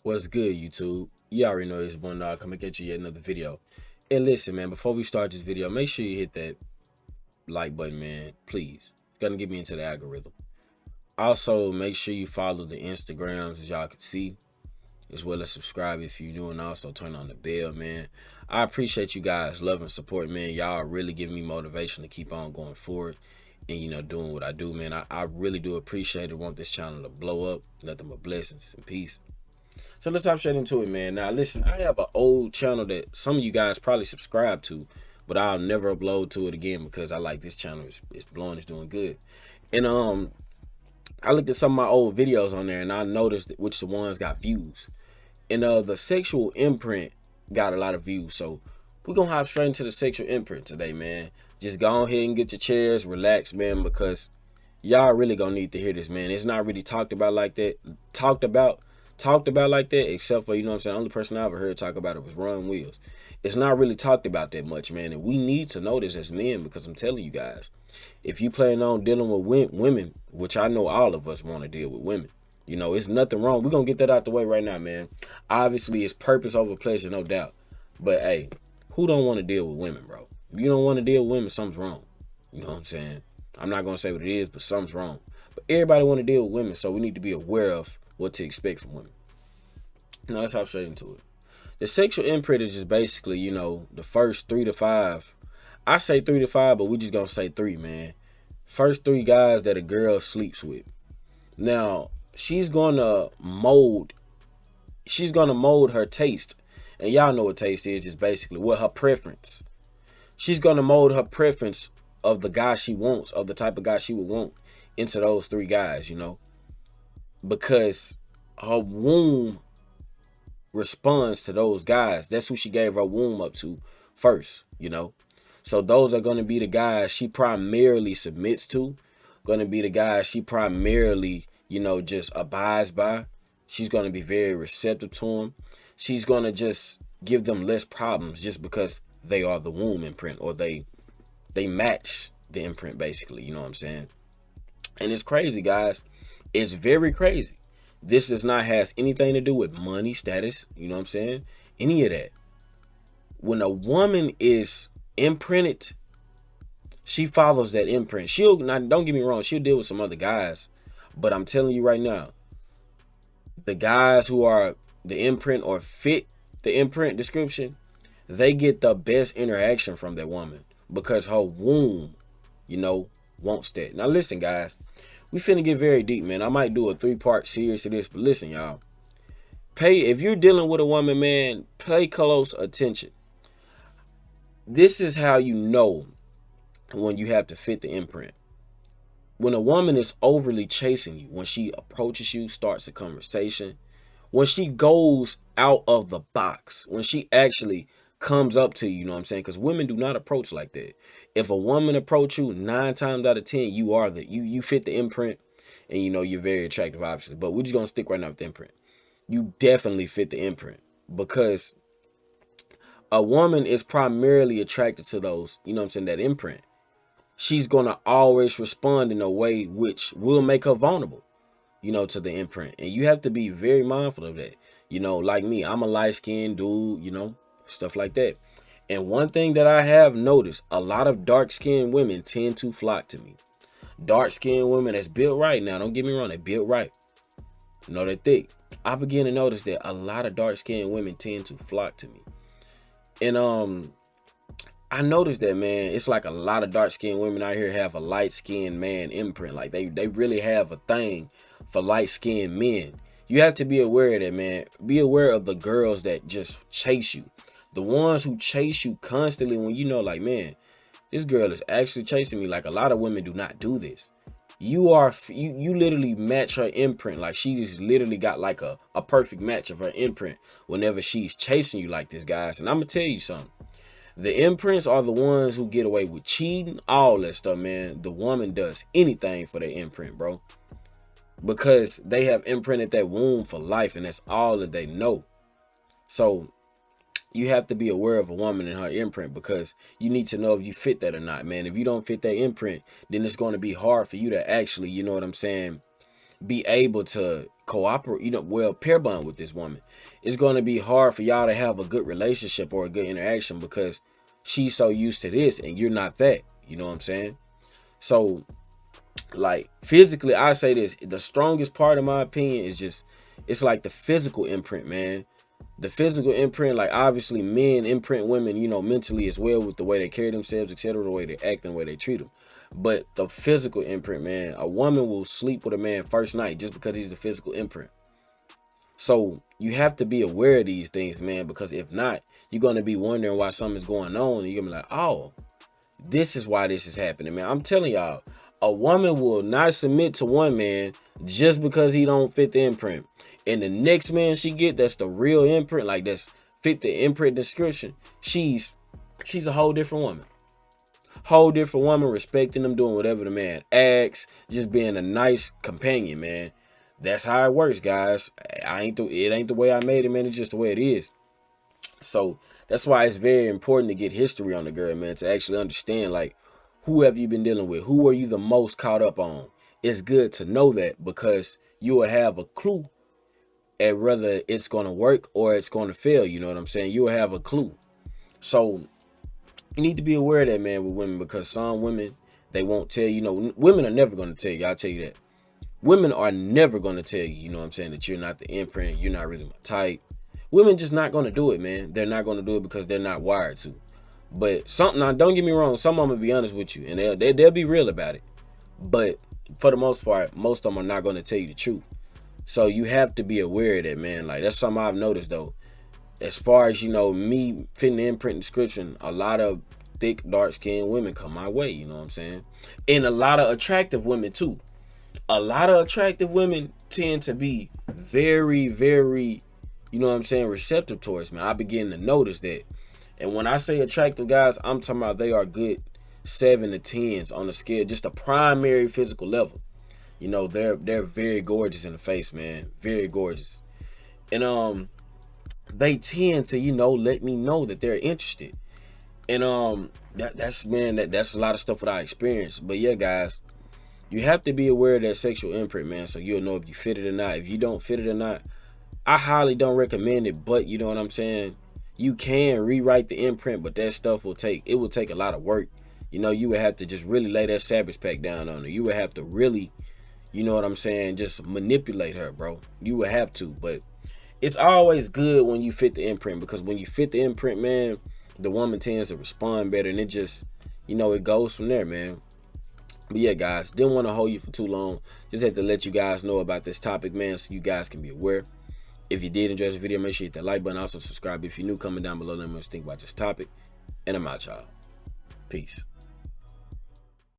What's good, YouTube? You already know this one dog coming at you yet another video. And listen, man, before we start this video, make sure you hit that like button, man. Please. It's gonna get me into the algorithm. Also, make sure you follow the Instagrams as y'all can see, as well as subscribe if you do, and also turn on the bell, man. I appreciate you guys' love and support, man. Y'all are really giving me motivation to keep on going forward and doing what I do, man. I really do appreciate it. Want this channel to blow up. Nothing but blessings and peace. So let's hop straight into it, man. Now, listen, I have an old channel that some of you guys probably subscribe to, but I'll never upload to it again because I like this channel. It's blowing, it's doing good. And I looked at some of my old videos on there, and I noticed which the ones got views. And the sexual imprint got a lot of views. So we're gonna hop straight into the sexual imprint today, man. Just go ahead and get your chairs, relax, man, because y'all really gonna need to hear this, man. It's not really talked about like that. Talked about like that, except for, you know what I'm saying, the only person I ever heard talk about it was Ron Wills. It's not really talked about that much, man, and we need to know this as men, because I'm telling you guys, if you plan on dealing with women, which I know all of us want to deal with women, it's nothing wrong. We're gonna get that out the way right now, man. Obviously, it's purpose over pleasure, no doubt. But hey, who don't want to deal with women, bro? If you don't want to deal with women, something's wrong. You know what I'm saying? I'm not gonna say what it is, but something's wrong. But everybody want to deal with women, so we need to be aware of what to expect from women. Now let's hop straight into it. The sexual imprint is just basically, the first 3 to 5. I say 3 to 5, but we just gonna say three, man. First three guys that a girl sleeps with. Now, she's gonna mold her taste. And y'all know what taste is, just basically what her preference. She's gonna mold her preference of the guy she wants, of the type of guy she would want, into those three guys, because her womb responds to those guys. That's who she gave her womb up to first. So those are going to be the guys she primarily submits to, going to be the guys she primarily, just abides by. She's going to be very receptive to them. She's going to just give them less problems just because they are the womb imprint, or they match the imprint, basically. You know what I'm saying? And it's crazy, guys. It's very crazy. This does not has anything to do with money, status, you know what I'm saying? Any of that. When a woman is imprinted, she follows that imprint. Now, don't get me wrong, she'll deal with some other guys, but I'm telling you right now, the guys who are the imprint or fit the imprint description, they get the best interaction from that woman because her womb, wants that. Now listen, guys, we finna get very deep, man. I might do a 3-part series to this, but listen, y'all. If you're dealing with a woman, man, pay close attention. This is how you know when you have to fit the imprint. When a woman is overly chasing you, when she approaches you, starts a conversation, when she goes out of the box, when she actually comes up to you, you know what I'm saying? Because women do not approach like that. If a woman approach you, 9 times out of 10, you fit the imprint, and you're very attractive, obviously. But we're just gonna stick right now with the imprint. You definitely fit the imprint, because a woman is primarily attracted to those, you know what I'm saying, that imprint. She's gonna always respond in a way which will make her vulnerable, to the imprint. And you have to be very mindful of that. Like me, I'm a light-skinned dude, stuff like that. And one thing that I have noticed, a lot of dark-skinned women tend to flock to me. Dark-skinned women that's built right. Now, don't get me wrong, they built right. They're thick. I begin to notice that a lot of dark-skinned women tend to flock to me. And I noticed that, man, it's like a lot of dark-skinned women out here have a light-skinned man imprint. Like they really have a thing for light-skinned men. You have to be aware of that, man. Be aware of the girls that just chase you. The ones who chase you constantly when like, man, this girl is actually chasing me. Like, a lot of women do not do this. You literally match her imprint. Like, she just literally got like a perfect match of her imprint whenever she's chasing you like this, guys. And I'm gonna tell you something. The imprints are the ones who get away with cheating, all that stuff, man. The woman does anything for their imprint, bro, because they have imprinted that womb for life, and that's all that they know. So you have to be aware of a woman and her imprint, because you need to know if you fit that or not, man. If you don't fit that imprint, then it's going to be hard for you to actually, you know what I'm saying, be able to cooperate, well, pair bond with this woman. It's going to be hard for y'all to have a good relationship or a good interaction because she's so used to this and you're not that. You know what I'm saying? So, like, physically, I say this, the strongest part, in my opinion, is just, it's like the physical imprint, man. The physical imprint, like, obviously men imprint women, mentally as well, with the way they carry themselves, etc., the way they act and the way they treat them. But the physical imprint, man, a woman will sleep with a man first night just because he's the physical imprint. So you have to be aware of these things, man, because if not, you're going to be wondering why something's going on. And you're going to be like, oh, this is why this is happening, man. I'm telling y'all, a woman will not submit to one man just because he don't fit the imprint. And the next man she get that's the real imprint, like that's fit the imprint description, she's a whole different woman. Whole different woman, respecting them, doing whatever the man asks, just being a nice companion, man. That's how it works, guys. It ain't the way I made it, man. It's just the way it is. So that's why it's very important to get history on the girl, man, to actually understand, like, who have you been dealing with? Who are you the most caught up on? It's good to know that because you will have a clue at whether it's going to work or it's going to fail. You know what I'm saying? You will have a clue. So you need to be aware of that, man, with women, because some women, they won't tell you. Women are never going to tell you. I'll tell you that. Women are never going to tell you, you know what I'm saying, that you're not the imprint, you're not really my type. Women just not going to do it, man. They're not going to do it because they're not wired to. But now, don't get me wrong, some of them will be honest with you, and they'll be real about it. But for the most part, most of them are not going to tell you the truth. So you have to be aware of that, man. Like, that's something I've noticed, though. As far as, me fitting the imprint description, a lot of thick, dark-skinned women come my way, you know what I'm saying? And a lot of attractive women, too. A lot of attractive women tend to be very, very, receptive towards me. I begin to notice that. And when I say attractive guys, I'm talking about they are good 7 to 10s on the scale, just a primary physical level. They're very gorgeous in the face, man. Very gorgeous. And they tend to, let me know that they're interested. And that's a lot of stuff that I experienced. But yeah, guys, you have to be aware of that sexual imprint, man, so you'll know if you fit it or not. If you don't fit it or not, I highly don't recommend it, but you know what I'm saying? You can rewrite the imprint, but that stuff will take a lot of work. You would have to just really lay that Savage Pack down on her. You would have to really, you know what I'm saying, just manipulate her, bro. You would have to, but it's always good when you fit the imprint, because when you fit the imprint, man, the woman tends to respond better, and it just, it goes from there, man. But yeah, guys, didn't want to hold you for too long. Just had to let you guys know about this topic, man, so you guys can be aware. If you did enjoy this video, make sure you hit that like button. Also subscribe if you're new. Comment down below. Let me know what you think about this topic. And I'm out, y'all. Peace.